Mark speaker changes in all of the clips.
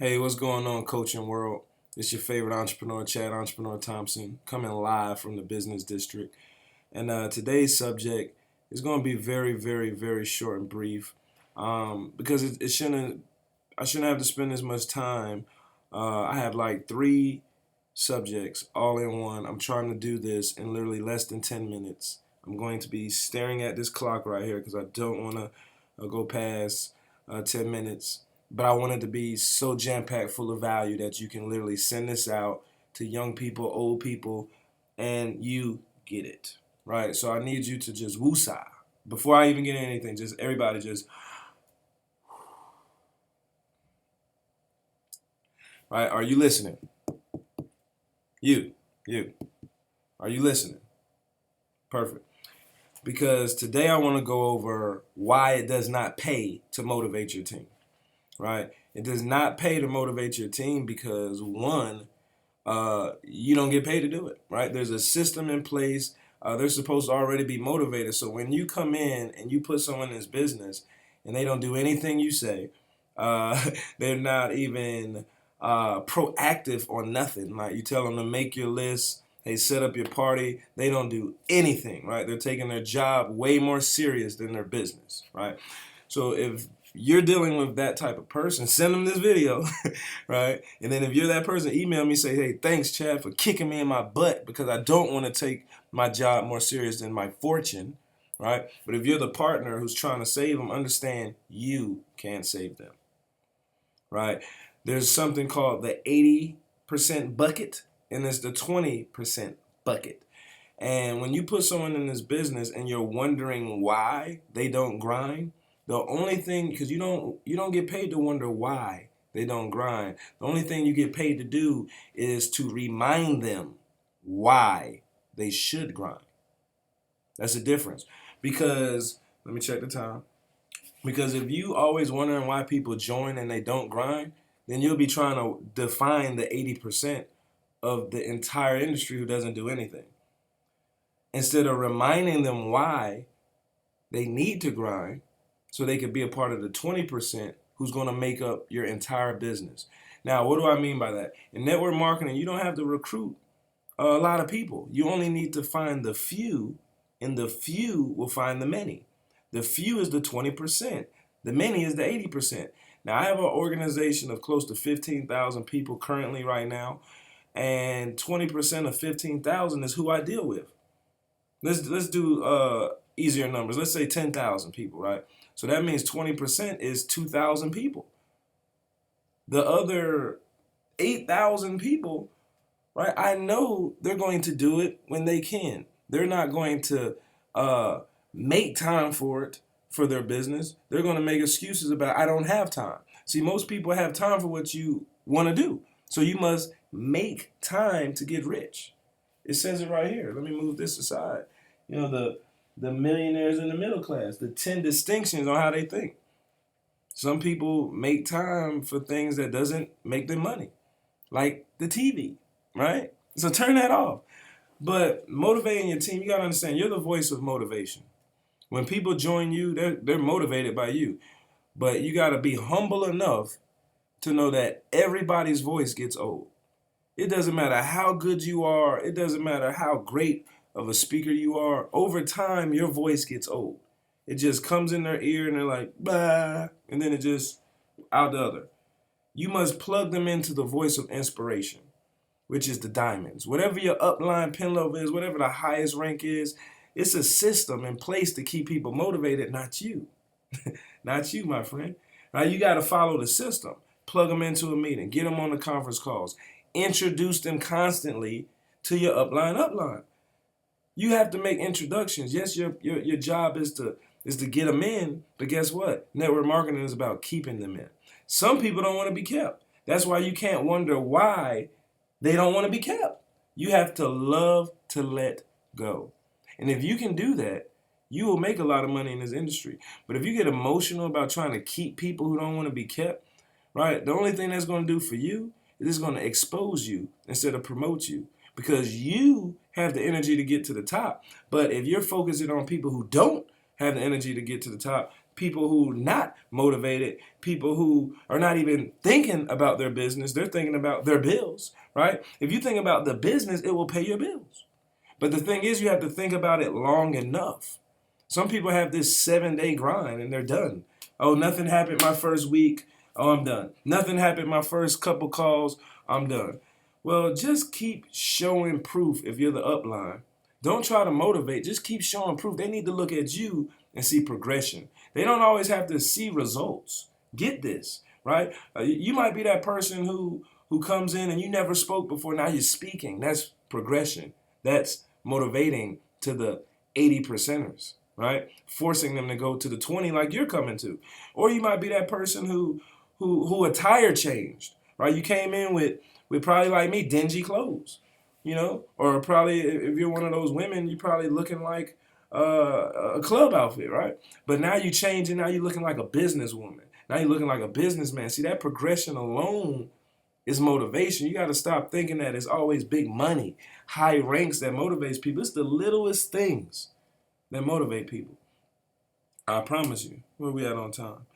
Speaker 1: Hey, what's going on, coaching world? It's your favorite entrepreneur, Chad Entrepreneur Thompson, coming live from the business district. And today's subject is going to be very, very, very short and brief, because it shouldn't. I shouldn't have to spend as much time. I have like three subjects all in one. I'm trying to do this in literally less than 10 minutes. I'm going to be staring at this clock right here because I don't want to go past 10 minutes. But I want it to be so jam-packed full of value that you can literally send this out to young people, old people, and you get it, right? So I need you to just woosah. Before I even get anything, just everybody just, right? Are you listening? You. Are you listening? Perfect. Because today I want to go over why it does not pay to motivate your team, right? It does not pay to motivate your team because one, you don't get paid to do it, right? There's a system in place. They're supposed to already be motivated. So when you come in and you put someone in this business and they don't do anything you say, they're not even proactive on nothing. Like you tell them to make your list, hey, set up your party. They don't do anything, right? They're taking their job way more serious than their business, right? So if you're dealing with that type of person, send them this video, right? And then if you're that person, email me, say, hey, thanks, Chad, for kicking me in my butt because I don't want to take my job more serious than my fortune, right? But if you're the partner who's trying to save them, understand you can't save them, right? There's something called the 80% bucket, and there's the 20% bucket. And when you put someone in this business and you're wondering why they don't grind, the only thing, because you don't get paid to wonder why they don't grind. The only thing you get paid to do is to remind them why they should grind. That's the difference. Because let me check the time. Because if you always wondering why people join and they don't grind, then you'll be trying to define the 80% of the entire industry who doesn't do anything. Instead of reminding them why they need to grind so they could be a part of the 20% who's going to make up your entire business. Now, what do I mean by that? In network marketing, you don't have to recruit a lot of people. You only need to find the few, and the few will find the many. The few is the 20%. The many is the 80%. Now, I have an organization of close to 15,000 people currently right now, and 20% of 15,000 is who I deal with. Let's do easier numbers. Let's say 10,000 people, right? So that means 20% is 2,000 people. The other 8,000 people, right? I know they're going to do it when they can. They're not going to make time for it for their business. They're going to make excuses about I don't have time. See, most people have time for what you want to do. So you must make time to get rich. It says it right here. Let me move this aside. You know, the millionaires in the middle class, the 10 distinctions on how they think. Some people make time for things that doesn't make them money, like the TV, right? So turn that off. But motivating your team, you got to understand, you're the voice of motivation. When people join you, they're motivated by you. But you got to be humble enough to know that everybody's voice gets old. It doesn't matter how good you are. It doesn't matter how great of a speaker you are. Over time, your voice gets old. It just comes in their ear and they're like, bah, and then it just out the other. You must plug them into the voice of inspiration, which is the diamonds. Whatever your upline pen level is, whatever the highest rank is, it's a system in place to keep people motivated, not you. Not you, my friend. Now you got to follow the system. Plug them into a meeting. Get them on the conference calls. Introduce them constantly to your upline. You have to make introductions. Yes, your job is to get them in, but guess what? Network marketing is about keeping them in. Some people don't want to be kept. That's why you can't wonder why they don't want to be kept. You have to love to let go. And if you can do that, you will make a lot of money in this industry. But if you get emotional about trying to keep people who don't want to be kept, right, the only thing that's going to do for you is it's going to expose you instead of promote you because you have the energy to get to the top. But if you're focusing on people who don't have the energy to get to the top, people who not motivated, people who are not even thinking about their business. They're thinking about their bills, right? If you think about the business, it will pay your bills. But the thing is, you have to think about it long enough. Some people have this 7-day grind and they're done. Oh, nothing happened my first week. Oh, I'm done. Nothing happened my first couple calls. I'm done. Well, just keep showing proof if you're the upline. Don't try to motivate. Just keep showing proof. They need to look at you and see progression. They don't always have to see results. Get this, right? You might be that person who comes in and you never spoke before. Now you're speaking. That's progression. That's motivating to the 80 percenters, right? Forcing them to go to the 20 like you're coming to. Or you might be that person who attire changed, right? You came in with probably like me, dingy clothes, or probably if you're one of those women, you're probably looking like a club outfit, right? But now you change and now you're looking like a businesswoman. Now you're looking like a businessman. See, that progression alone is motivation. You got to stop thinking that it's always big money, high ranks that motivates people. It's the littlest things that motivate people. I promise you. Where we at on time?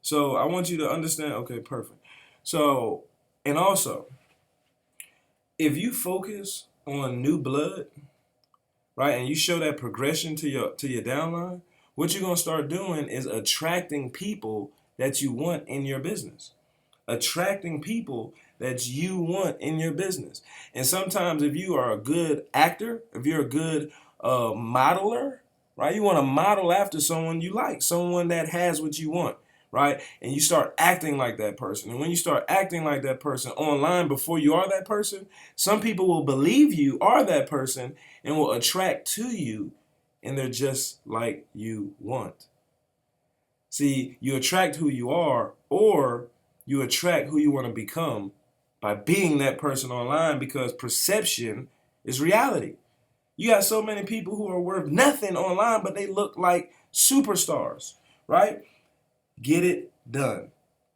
Speaker 1: So I want you to understand. Okay, perfect. So, and also, if you focus on new blood, right, and you show that progression to your downline, what you're gonna start doing is attracting people that you want in your business. Attracting people that you want in your business. And sometimes if you are a good actor, if you're a good modeler, right, you want to model after someone you like, someone that has what you want, right? And you start acting like that person. And when you start acting like that person online before you are that person, some people will believe you are that person and will attract to you, and they're just like you want. See, you attract who you are, or you attract who you want to become by being that person online, because perception is reality. You got so many people who are worth nothing online, but they look like superstars, right? Get it done.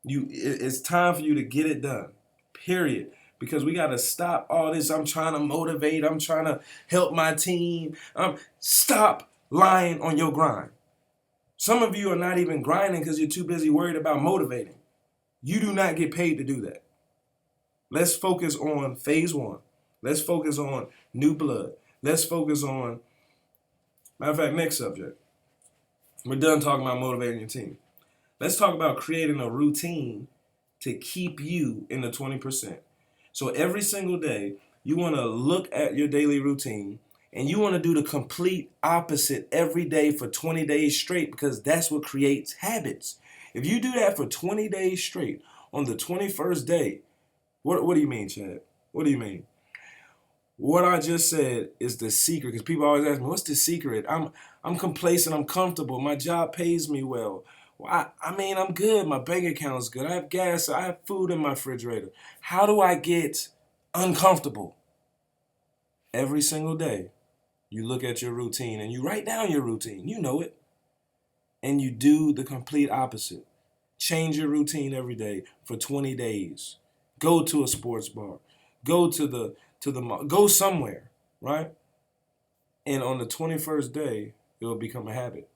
Speaker 1: It's time for you to get it done, period. Because we got to stop all this. I'm trying to motivate. I'm trying to help my team. Stop lying on your grind. Some of you are not even grinding because you're too busy worried about motivating. You do not get paid to do that. Let's focus on phase one. Let's focus on new blood. Let's focus on, matter of fact, next subject. We're done talking about motivating your team. Let's talk about creating a routine to keep you in the 20%. So every single day, you want to look at your daily routine and you want to do the complete opposite every day for 20 days straight, because that's what creates habits. If you do that for 20 days straight, on the 21st day, what do you mean, Chad? What do you mean? What I just said is the secret, because people always ask me, what's the secret? I'm complacent, I'm comfortable, my job pays me well. I mean, I'm good, my bank account is good, I have gas, I have food in my refrigerator. How do I get uncomfortable? Every single day, you look at your routine and you write down your routine, you know it, and you do the complete opposite. Change your routine every day for 20 days. Go to a sports bar. Go to the mall. Go somewhere, right? And on the 21st day, it will become a habit.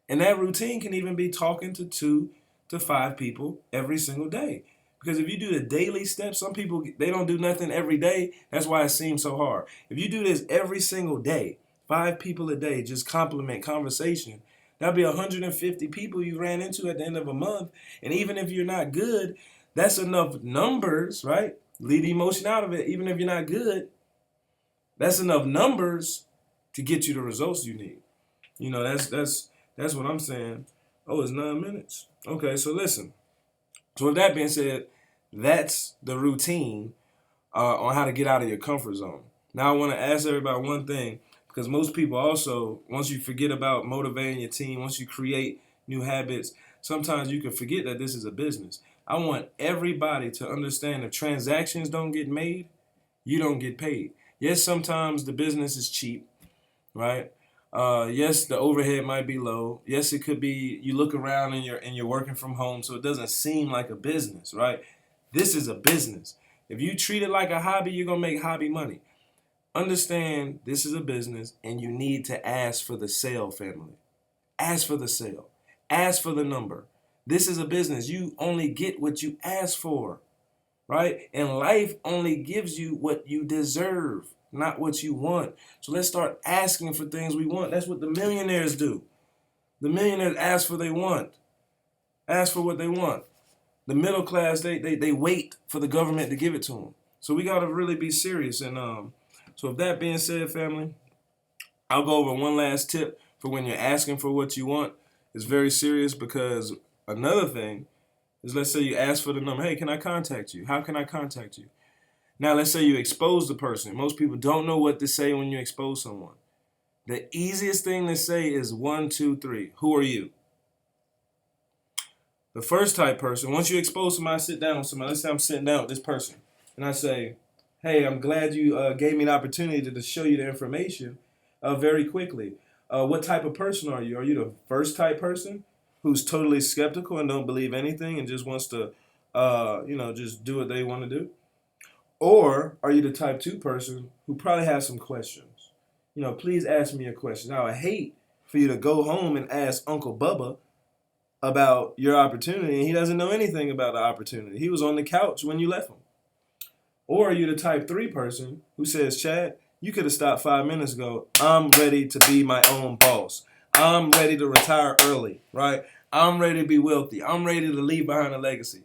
Speaker 1: And that routine can even be talking to 2 to 5 people every single day. Because if you do the daily steps, some people, they don't do nothing every day. That's why it seems so hard. If you do this every single day, 5 people a day, just compliment conversation, that'll be 150 people you ran into at the end of a month. And even if you're not good, that's enough numbers, right? Leave the emotion out of it. Even if you're not good, that's enough numbers to get you the results you need. That's what I'm saying. Oh, it's 9 minutes. Okay, so listen. So with that being said, that's the routine on how to get out of your comfort zone. Now I want to ask everybody one thing, because most people also, once you forget about motivating your team, once you create new habits, sometimes you can forget that this is a business. I want everybody to understand if transactions don't get made, you don't get paid. Yes, sometimes the business is cheap, right? Yes, the overhead might be low. Yes, it could be you look around and you're working from home, so it doesn't seem like a business, right? This is a business. If you treat it like a hobby, you're gonna make hobby money. Understand this is a business, and you need to ask for the sale, family. Ask for the sale. Ask for the number. This is a business. You only get what you ask for, right? And life only gives you what you deserve, not what you want. So let's start asking for things we want. That's what the millionaires do. The millionaires ask for what they want. Ask for what they want. The middle class, they wait for the government to give it to them. So we got to really be serious. And so with that being said, family, I'll go over one last tip for when you're asking for what you want. It's very serious because another thing is, let's say you ask for the number. Hey, can I contact you? How can I contact you? Now, let's say you expose the person. Most people don't know what to say when you expose someone. The easiest thing to say is 1, 2, 3. Who are you? The first type person, once you expose somebody, I sit down with somebody. Let's say I'm sitting down with this person. And I say, hey, I'm glad you gave me an opportunity to show you the information very quickly. What type of person are you? Are you the first type person who's totally skeptical and don't believe anything and just wants to, just do what they want to do? Or are you the type 2 person who probably has some questions? Please ask me a question. Now, I hate for you to go home and ask Uncle Bubba about your opportunity, and he doesn't know anything about the opportunity. He was on the couch when you left him. Or are you the type 3 person who says, Chad, you could have stopped 5 minutes ago. I'm ready to be my own boss. I'm ready to retire early, right? I'm ready to be wealthy. I'm ready to leave behind a legacy.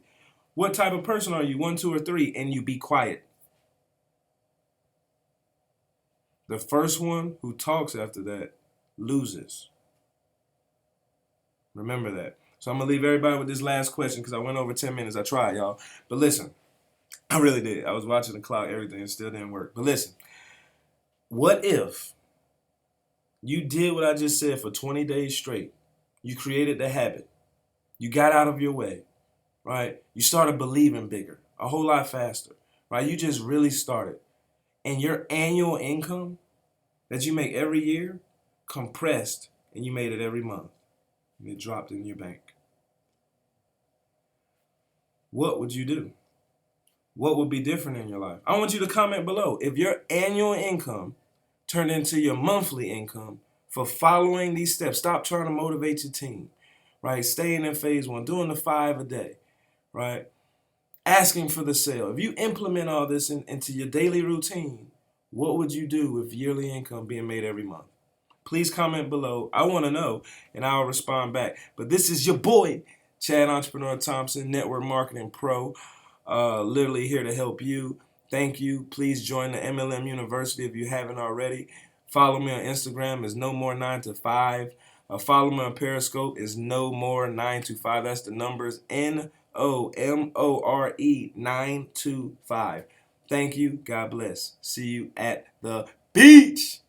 Speaker 1: What type of person are you? 1, 2, or 3, and you be quiet. The first one who talks after that loses. Remember that. So I'm going to leave everybody with this last question because I went over 10 minutes. I tried, y'all. But listen, I really did. I was watching the clock, everything. It still didn't work. But listen, what if you did what I just said for 20 days straight? You created the habit. You got out of your way, right? You started believing bigger, a whole lot faster, right? You just really started. And your annual income that you make every year compressed, and you made it every month. And it dropped in your bank. What would you do? What would be different in your life? I want you to comment below. If your annual income turned into your monthly income for following these steps, stop trying to motivate your team, right? Staying in phase 1, doing the 5 a day, right? Asking for the sale. If you implement all this into your daily routine, what would you do with yearly income being made every month? Please comment below. I want to know, and I'll respond back. But this is your boy, Chad Entrepreneur Thompson, Network Marketing Pro. Literally here to help you. Thank you. Please join the MLM University if you haven't already. Follow me on Instagram is no more 9 to 5. Follow me on Periscope is no more 925. That's the numbers NOMORE 925. Thank you. God bless. See you at the beach.